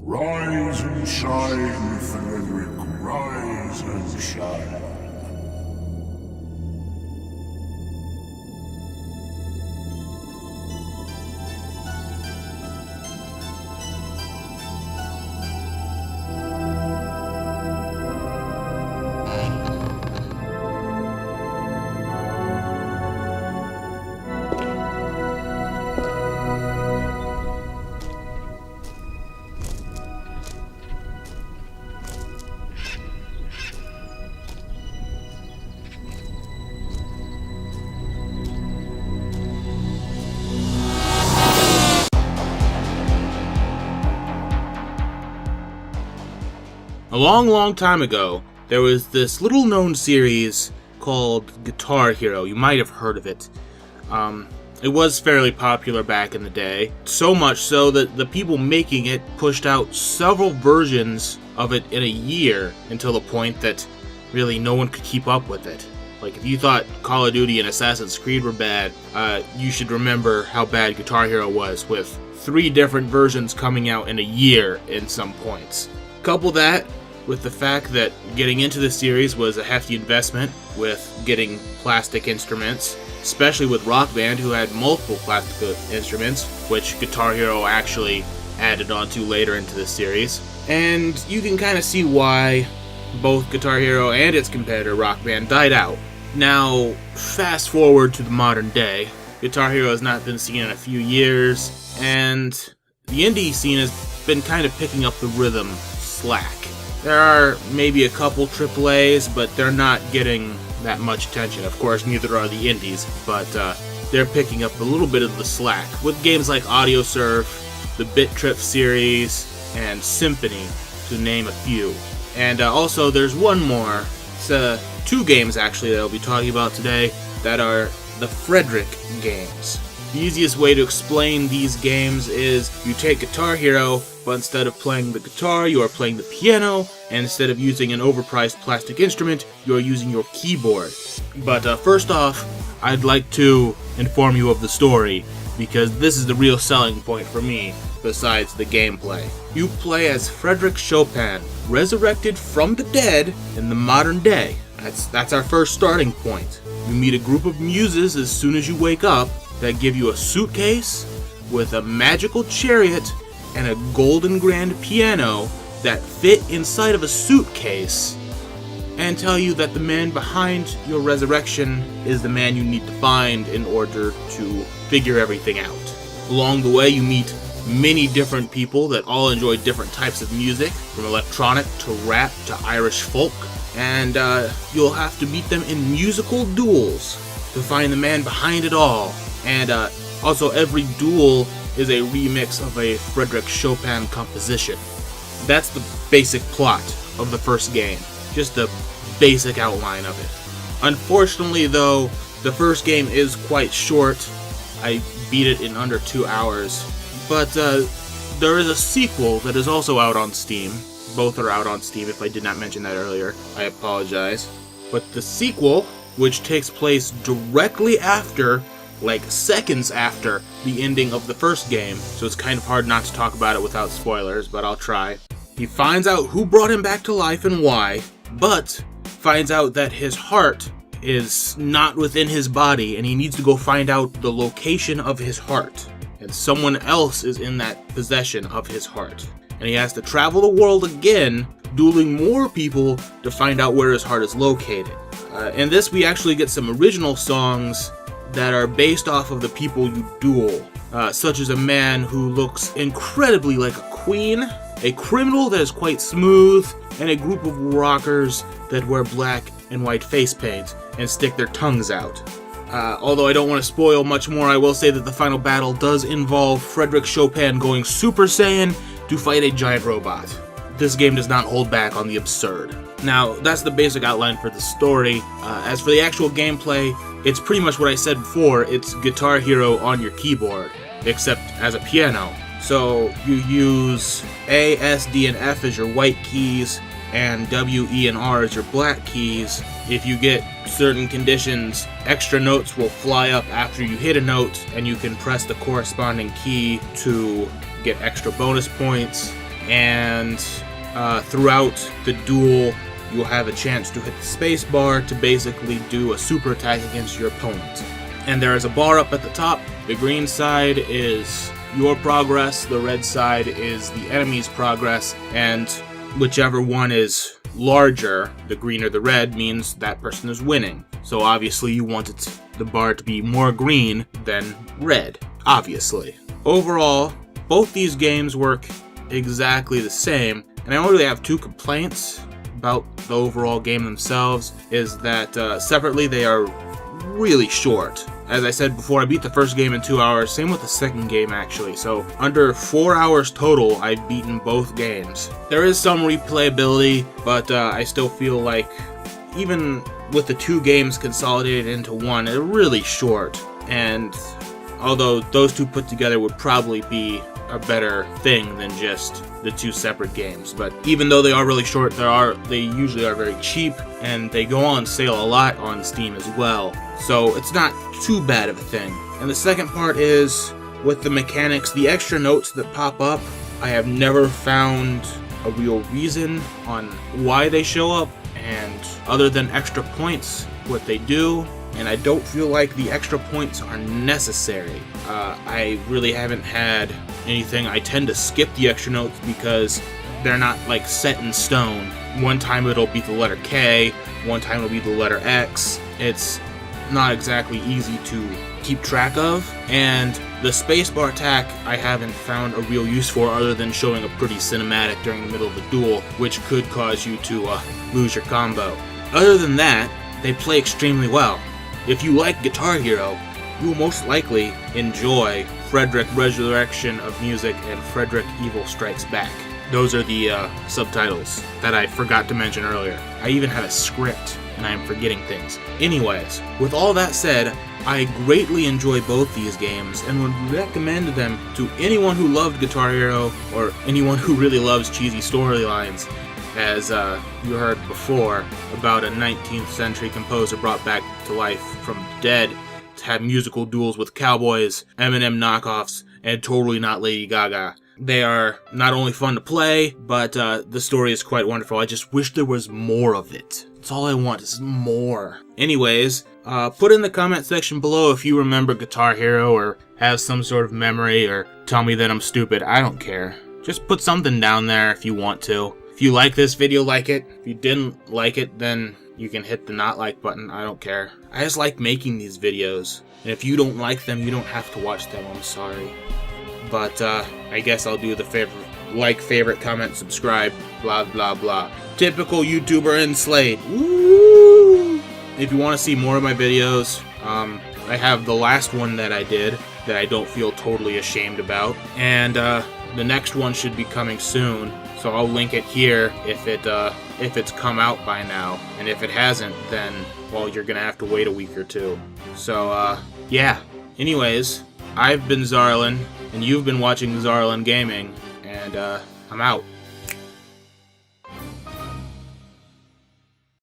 Rise and shine, Frederic, rise and shine. A long time ago, there was this little-known series called Guitar Hero. You might have heard of it. It was fairly popular back in the day, so much so that the people making it pushed out several versions of it in a year until the point that really no one could keep up with it. Like, if you thought Call of Duty and Assassin's Creed were bad, you should remember how bad Guitar Hero was, with 3 different versions coming out in a year in some points. Couple that with the fact that getting into the series was a hefty investment with getting plastic instruments, especially with Rock Band, who had multiple plastic instruments, which Guitar Hero actually added onto later into the series. And you can kind of see why both Guitar Hero and its competitor Rock Band died out. Now, fast forward to the modern day, Guitar Hero has not been seen in a few years, and the indie scene has been kind of picking up the rhythm slack. There are maybe a couple AAAs, but they're not getting that much attention. Of course, neither are the indies, but they're picking up a little bit of the slack with games like Audio Surf, the Bit Trip series, and Symphony, to name a few. And also, there's one more. It's 2 games, actually, that I'll be talking about today that are the Frederic games. The easiest way to explain these games is you take Guitar Hero, but instead of playing the guitar, you are playing the piano, and instead of using an overpriced plastic instrument, you are using your keyboard. But first off, I'd like to inform you of the story, because this is the real selling point for me, besides the gameplay. You play as Frederic Chopin, resurrected from the dead in the modern day. That's our first starting point. You meet a group of muses as soon as you wake up that give you a suitcase with a magical chariot and a golden grand piano that fit inside of a suitcase, and tell you that the man behind your resurrection is the man you need to find in order to figure everything out. Along the way, you meet many different people that all enjoy different types of music, from electronic to rap to Irish folk, and you'll have to beat them in musical duels to find the man behind it all. And also, every duel is a remix of a Frederic Chopin composition. That's the basic plot of the first game, just a basic outline of it. Unfortunately, though, the first game is quite short. I beat it in under 2 hours, but there is a sequel that is also out on Steam. Both are out on Steam. If I did not mention that earlier, I apologize. But the sequel, which takes place directly after, like seconds after, the ending of the first game, so it's kind of hard not to talk about it without spoilers, but I'll try. He finds out who brought him back to life and why, but finds out that his heart is not within his body, and he needs to go find out the location of his heart. And someone else is in that possession of his heart. And he has to travel the world again, dueling more people to find out where his heart is located. In this, we actually get some original songs that are based off of the people you duel, such as a man who looks incredibly like a queen, a criminal that is quite smooth, and a group of rockers that wear black and white face paint and stick their tongues out. Although I don't want to spoil much more, I will say that the final battle does involve Frederic Chopin going Super Saiyan to fight a giant robot. This game does not hold back on the absurd. Now, that's the basic outline for the story. As for the actual gameplay, it's pretty much what I said before. It's Guitar Hero on your keyboard, except as a piano. So you use A, S, D, and F as your white keys, and W, E, and R as your black keys. If you get certain conditions, extra notes will fly up after you hit a note, and you can press the corresponding key to get extra bonus points. and throughout the duel, you'll have a chance to hit the space bar to basically do a super attack against your opponent. And there is a bar up at the top. The green side is your progress, the red side is the enemy's progress, and whichever one is larger, the green or the red, means that person is winning. So obviously you want the bar to be more green than red, obviously. Overall, both these games work exactly the same, and I only really have two complaints about the overall game themselves, is that separately they are really short. As I said before, I beat the first game in 2 hours, same with the second game actually, so under 4 hours total, I've beaten both games. There is some replayability, but I still feel like even with the two games consolidated into one, they're really short, and although those two put together would probably be a better thing than just the two separate games. But even though they are really short, they usually are very cheap, and they go on sale a lot on Steam as well. So it's not too bad of a thing. And the second part is, with the mechanics, the extra notes that pop up, I have never found a real reason on why they show up, and other than extra points, what they do, and I don't feel like the extra points are necessary. I really haven't had anything. I tend to skip the extra notes because they're not like set in stone. One time it'll be the letter K, one time it'll be the letter X. It's not exactly easy to keep track of, and the spacebar attack I haven't found a real use for other than showing a pretty cinematic during the middle of the duel, which could cause you to lose your combo. Other than that, they play extremely well. If you like Guitar Hero, you will most likely enjoy Frederic Resurrection of Music and Frederic Evil Strikes Back. Those are the subtitles that I forgot to mention earlier. I even have a script, and I am forgetting things. Anyways, with all that said, I greatly enjoy both these games and would recommend them to anyone who loved Guitar Hero or anyone who really loves cheesy storylines. As you heard before, about a 19th century composer brought back to life from the dead to have musical duels with cowboys, Eminem knockoffs, and totally not Lady Gaga. They are not only fun to play, but the story is quite wonderful. I just wish there was more of it. That's all I want, is more. Anyways, put in the comment section below if you remember Guitar Hero or have some sort of memory, or tell me that I'm stupid. I don't care. Just put something down there if you want to. If you like this video, like it. If you didn't like it, then you can hit the not like button. I don't care. I just like making these videos. And if you don't like them, you don't have to watch them. I'm sorry. But I guess I'll do the favorite, comment, subscribe, blah, blah, blah. Typical YouTuber and Slade. Woo! If you want to see more of my videos, I have the last one that I did that I don't feel totally ashamed about. And the next one should be coming soon. So I'll link it here if it's come out by now, and if it hasn't, then, well, you're gonna have to wait a week or two. So yeah. Anyways, I've been Zarlin, and you've been watching Zarlin Gaming, and I'm out.